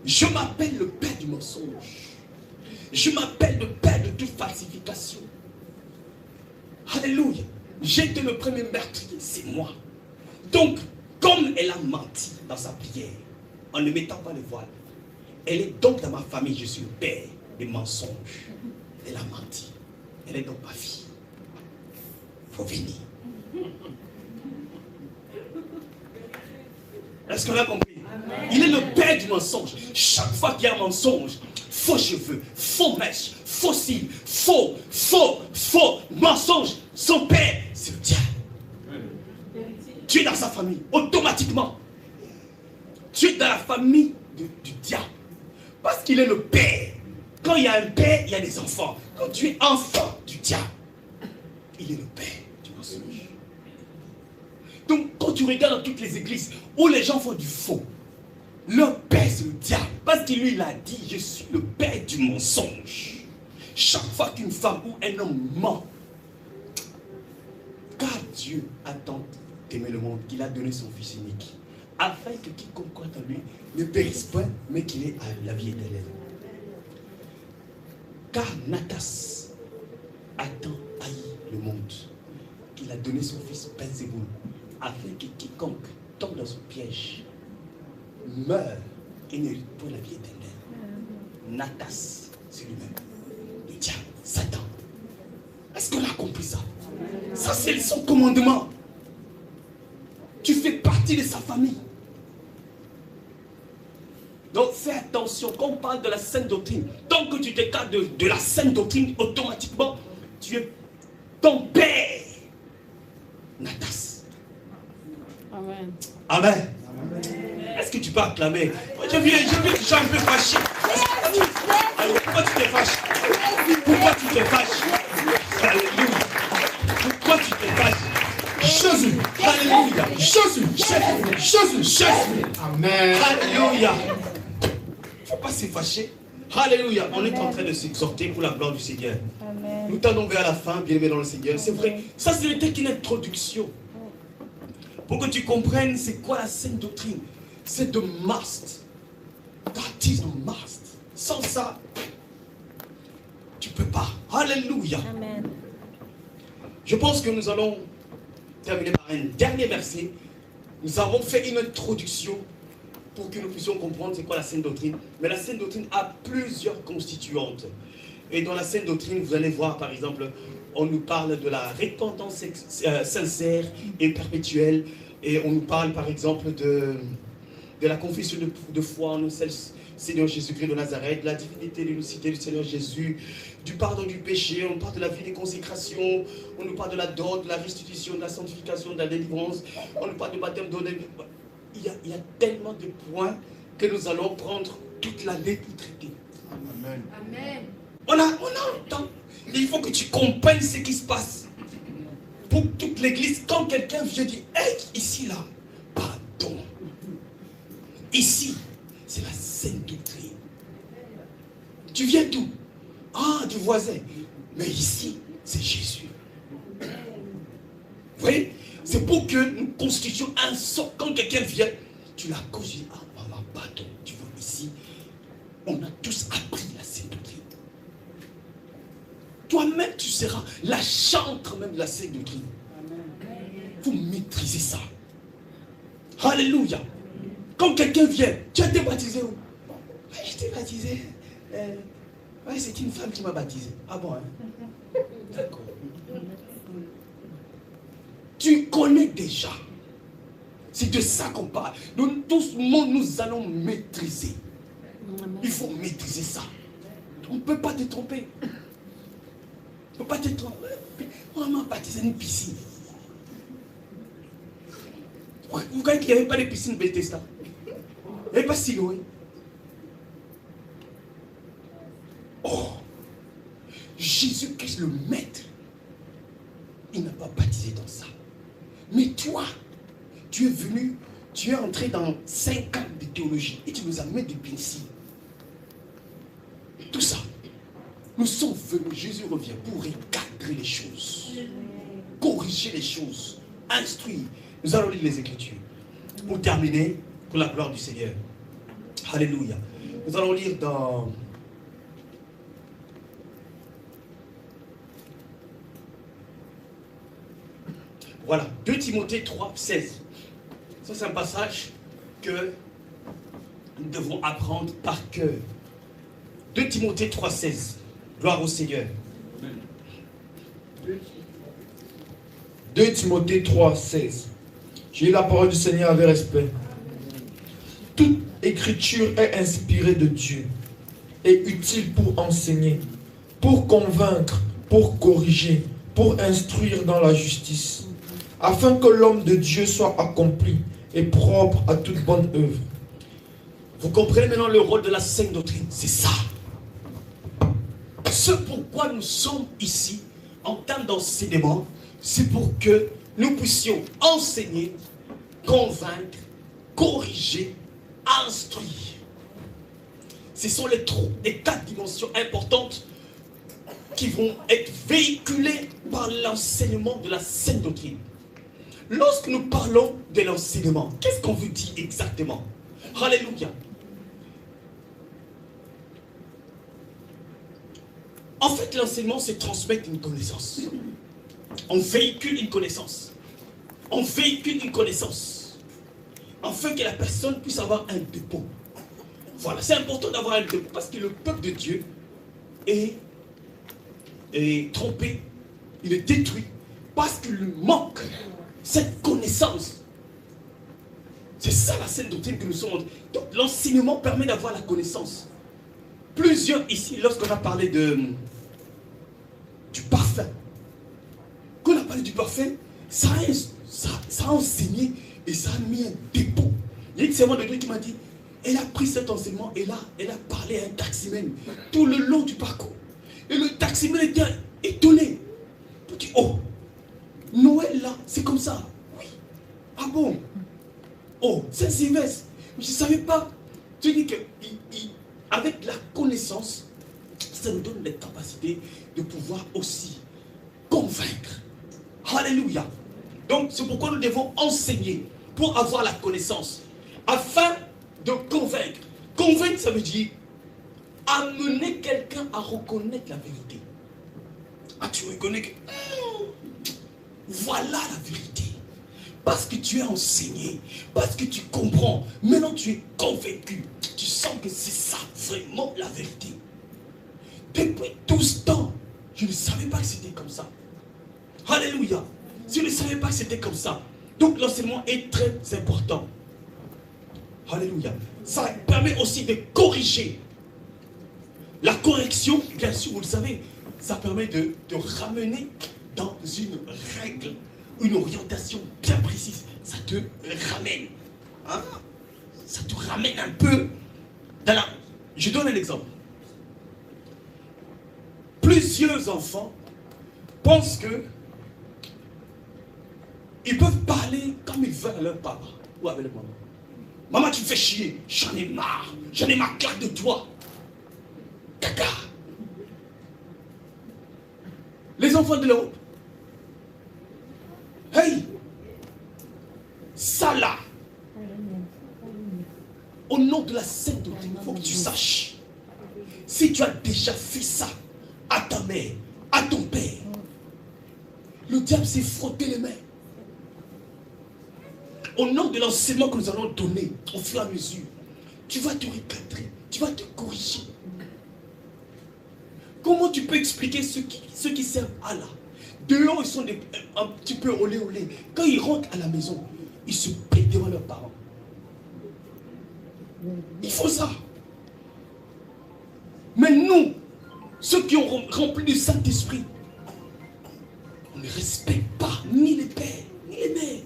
Je m'appelle le père du mensonge. Je m'appelle le père de toute falsification. Alléluia. J'étais le premier meurtrier, c'est moi. Donc, comme elle a menti dans sa prière, en ne mettant pas le voile, elle est donc dans ma famille, je suis le père des mensonges. Elle a menti. Elle est donc ma fille. Il faut venir. Est-ce qu'on a compris? Amen. Il est le père du mensonge. Chaque fois qu'il y a un mensonge, faux cheveux, faux mèches, faux cils, faux, mensonge, son père, c'est le diable. Tu es dans sa famille, automatiquement. Tu es dans la famille du diable. Parce qu'il est le père. Quand il y a un père, il y a des enfants. Quand tu es enfant du diable, il est le père du mensonge. Donc, quand tu regardes dans toutes les églises où les gens font du faux, leur père, c'est le diable. Parce qu'il lui, il a dit, je suis le père du mensonge. Chaque fois qu'une femme ou un homme ment, car Dieu a tant aimé le monde qu'il a donné son Fils unique, afin que quiconque croit en lui ne périsse point, mais qu'il ait la vie éternelle. Car Natas a tant haï le monde qu'il a donné son fils Belzéboul, afin que quiconque tombe dans son piège meure et n'hérite point la vie éternelle. Natas, c'est lui-même, le diable, Satan. Est-ce qu'on a compris ça? Ça, c'est son commandement. Tu fais partie de sa famille. Donc fais attention, quand on parle de la sainte doctrine, tant que tu t'écartes de la sainte doctrine, automatiquement, tu es ton père. Natas. Amen. Amen. Est-ce que tu peux acclamer? Je viens que je suis un peu fâché. Alors, pourquoi tu te fâches? Pourquoi tu te fâches? Alléluia. Pourquoi tu te fâches? Jésus. Alléluia. Jésus. Amen. Alléluia. Il ne faut pas se fâcher. Alléluia. On est en train de s'exhorter pour la gloire du Seigneur. Amen. Nous tendons vers la fin, bien aimé dans le Seigneur. C'est vrai. Ça, ce n'était qu'une introduction. Pour que tu comprennes c'est quoi la sainte doctrine. C'est de must. That is the must. Sans ça, tu ne peux pas. Alléluia. Amen. Je pense que nous allons terminer par un dernier verset. Nous avons fait une introduction pour que nous puissions comprendre c'est quoi la sainte doctrine. Mais la sainte doctrine a plusieurs constituantes. Et dans la sainte doctrine, vous allez voir par exemple, on nous parle de la repentance sincère et perpétuelle. Et on nous parle par exemple de la confession de foi en le Seigneur Jésus-Christ de Nazareth, la divinité de l'unicité du Seigneur Jésus, du pardon du péché, on parle de la vie des consécrations, on nous parle de la dot, de la restitution, de la sanctification, de la délivrance, on nous parle du baptême donné. Il y a tellement de points que nous allons prendre toute l'année pour traiter. Amen. Amen. On a le temps. Il faut que tu comprennes ce qui se passe. Pour toute l'église, quand quelqu'un vient dire, hey, ici là, pardon. Ici, c'est la sainte doctrine. Tu viens d'où? Ah, du voisin. Mais ici, c'est Jésus. Vous voyez? C'est pour que nous constituions un sort. Quand quelqu'un vient, tu la causes, tu dis, ah, maman, pardon. Tu vois, ici, on a tous appris la sainte doctrine. Toi-même, tu seras la chantre même de la sainte doctrine. Il faut maîtriser ça. Alléluia. Quand quelqu'un vient, tu as été baptisé où? Ouais, j'étais baptisé. Ouais, c'est une femme qui m'a baptisé. Ah bon, hein? D'accord. Tu connais déjà. C'est de ça qu'on parle. Nous, tous, nous allons maîtriser. Il faut maîtriser ça. On ne peut pas te tromper. On ne peut pas te tromper. On m'a baptisé dans une piscine. Vous croyez qu'il n'y avait pas de piscine Bethesda? Il n'y avait pas Siloé. Oh, Jésus-Christ le maître, il n'a pas baptisé dans ça. Mais toi, tu es venu, tu es entré dans 5 ans de théologie et tu nous as mis des piscines. Tout ça. Nous sommes venus, Jésus revient pour recadrer les choses, corriger les choses, instruire. Nous allons lire les Écritures. Pour terminer, pour la gloire du Seigneur. Alléluia. Nous allons lire dans voilà, 2 Timothée 3, 16. Ça, c'est un passage que nous devons apprendre par cœur. 2 Timothée 3, 16. Gloire au Seigneur. 2 Timothée 3, 16. J'ai la parole du Seigneur avec respect. Toute écriture est inspirée de Dieu et utile pour enseigner, pour convaincre, pour corriger, pour instruire dans la justice, afin que l'homme de Dieu soit accompli et propre à toute bonne œuvre. Vous comprenez maintenant le rôle de la sainte doctrine? C'est ça. Ce pourquoi nous sommes ici en termes d'enseignement, c'est pour que nous puissions enseigner, convaincre, corriger, instruire. Ce sont les 4 dimensions importantes qui vont être véhiculées par l'enseignement de la sainte doctrine. Lorsque nous parlons de l'enseignement, qu'est-ce qu'on veut dire exactement? Alléluia. En fait, l'enseignement, c'est transmettre une connaissance. On véhicule une connaissance. On véhicule une connaissance. Afin que la personne puisse avoir un dépôt. Voilà, c'est important d'avoir un dépôt parce que le peuple de Dieu est trompé, il est détruit parce qu'il lui manque cette connaissance. C'est ça la sainte doctrine que nous sommes. Donc l'enseignement permet d'avoir la connaissance. Plusieurs ici, lorsqu'on a parlé du parfum, quand on a parlé du parfum, ça a enseigné et ça a mis un dépôt. Il y a une servante de Dieu qui m'a dit, elle a pris cet enseignement et là, elle a parlé à un taximène tout le long du parcours. Et le taximène était étonné. Il dit, oh, Noël là, c'est comme ça. Oui. Ah bon? Oh, Saint-Sylvestre. Je ne savais pas. Tu dis que avec la connaissance, ça nous donne les capacités de pouvoir aussi convaincre. Alléluia. Donc, c'est pourquoi nous devons enseigner pour avoir la connaissance, afin de convaincre. Convaincre, ça veut dire amener quelqu'un à reconnaître la vérité. Ah, tu reconnais que voilà la vérité. Parce que tu es enseigné, parce que tu comprends. Maintenant, tu es convaincu. Tu sens que c'est ça vraiment la vérité. Depuis tout ce temps, je ne savais pas que c'était comme ça. Alléluia. Je ne savais pas que c'était comme ça. Donc l'enseignement est très important. Alléluia. Ça permet aussi de corriger. La correction, bien sûr, vous le savez, ça permet de ramener dans une règle, une orientation bien précise. Ça te ramène. Hein? Ça te ramène un peu dans la... Je donne un exemple. Plusieurs enfants pensent que ils peuvent parler comme ils veulent à leur papa ou avec leur maman. Maman, tu me fais chier. J'en ai marre. J'en ai ma claque de toi. Caca. Les enfants de l'Europe. Hey. Ça là. Au nom de la sainte doctrine, il faut que tu saches. Si tu as déjà fait ça à ta mère, à ton père, le diable s'est frotté les mains. Au nom de l'enseignement que nous allons donner au fur et à mesure, tu vas te recadrer, tu vas te corriger. Comment tu peux expliquer ceux qui servent Allah? Dehors, ils sont un petit peu olé. Quand ils rentrent à la maison, ils se plient devant leurs parents. Il faut ça. Mais nous, ceux qui ont rempli du Saint-Esprit, on ne respecte pas ni les pères, ni les mères.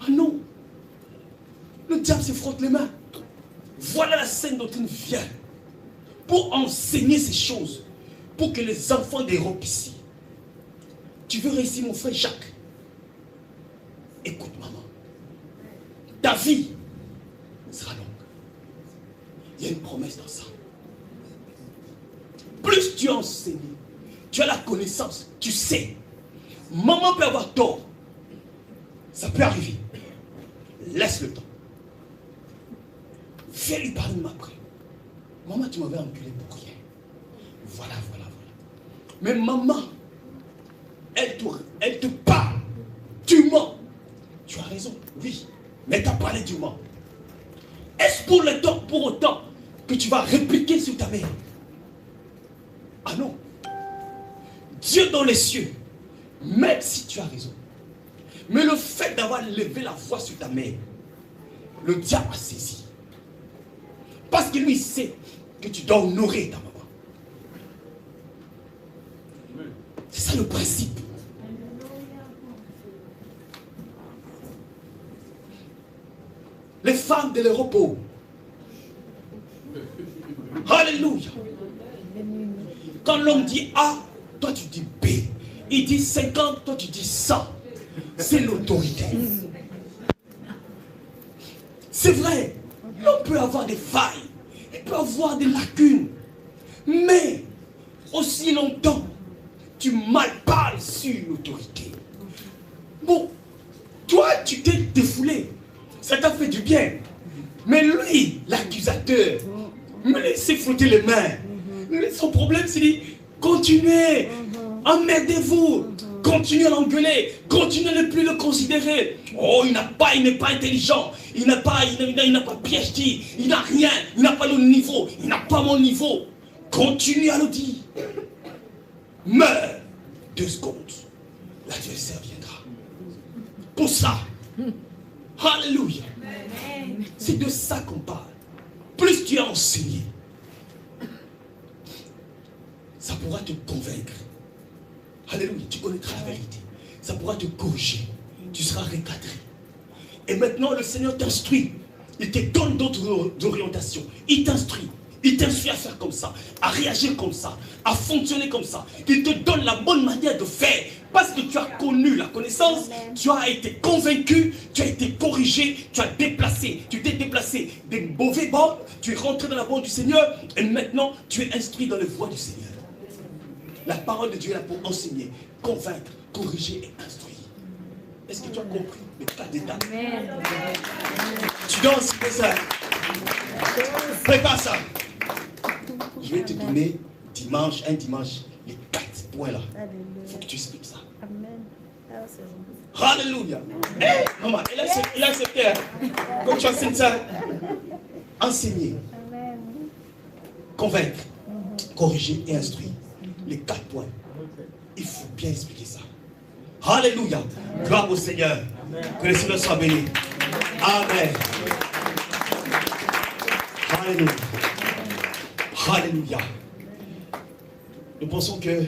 Ah non. Le diable se frotte les mains. Voilà la sainte doctrine vient pour enseigner ces choses, pour que les enfants d'Europe ici, tu veux réussir mon frère Jacques, écoute maman, ta vie sera longue. Il y a une promesse dans ça. Plus tu as enseigné, tu as la connaissance, tu sais, maman peut avoir tort, ça peut arriver. Laisse le temps. Viens lui parler de après. Maman, tu m'avais enculé pour rien. Voilà. Mais maman, elle te parle. Tu mens. Tu as raison, oui. Mais tu as parlé du mens. Est-ce pour autant que tu vas répliquer sur ta mère? Ah non. Dieu dans les cieux, même si tu as raison, mais le fait d'avoir levé la voix sur ta mère, le diable a saisi. Parce que lui sait que tu dois honorer ta maman. C'est ça le principe. Les femmes de l'Europe. Alléluia. Quand l'homme dit A, toi tu dis B. Il dit 50, toi tu dis 100. C'est l'autorité. C'est vrai. L'homme peut avoir des failles. Il peut avoir des lacunes. Mais, aussi longtemps, tu mal parles sur l'autorité. Bon, toi tu t'es défoulé. Ça t'a fait du bien. Mais lui, l'accusateur, il s'est frotté les mains. Son problème, c'est dit, continuez, emmerdez-vous, continuez à l'engueuler, continuez à ne plus le considérer. Oh, il n'est pas intelligent, il n'a pas PhD, il n'a rien, il n'a pas le niveau, il n'a pas mon niveau. Continue à le dire. Meurs 2 secondes, l'adversaire viendra. Pour ça, alléluia. C'est de ça qu'on parle. Plus tu as enseigné, ça pourra te convaincre. Alléluia, tu connaîtras la vérité. Ça pourra te corriger. Tu seras recadré. Et maintenant, le Seigneur t'instruit. Il te donne d'autres orientations. Il t'instruit. Il t'instruit à faire comme ça, à réagir comme ça, à fonctionner comme ça. Il te donne la bonne manière de faire. Parce que tu as connu la connaissance, tu as été convaincu, tu as été corrigé, tu as déplacé. Tu t'es déplacé des mauvais bords, tu es rentré dans la voie du Seigneur et maintenant tu es instruit dans les voies du Seigneur. La parole de Dieu est là pour enseigner, convaincre, corriger et instruire. Est-ce que tu as compris le cas d'état? Tu dois enseigner ça. Prépare ça. Je vais te donner un dimanche, les 4 points là. Il faut que tu expliques ça. Alléluia. Hey, maman, il a accepté. Quand tu enseignes ça, enseigner, convaincre, corriger et instruire. Les 4 points. Il faut bien expliquer ça. Alléluia. Gloire au Seigneur. Que le Seigneur soit béni. Amen. Alléluia. Alléluia. Nous pensons que